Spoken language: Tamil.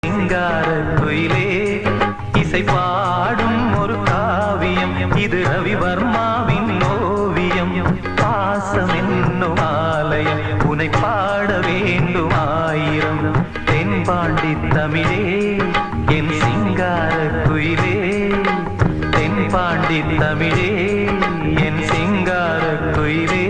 சிங்கார குயிலே இசை பாடும் ஒரு காவியம் இது ரவிவர்மாவின் ஓவியம் பாசம் என்னும் ஆலயம் உனை பாட வேண்டும் ஆயிரம் தென்பாண்டி தமிழே என் சிங்கார குயிலே தென்பாண்டி தமிழே என் சிங்கார குயிலே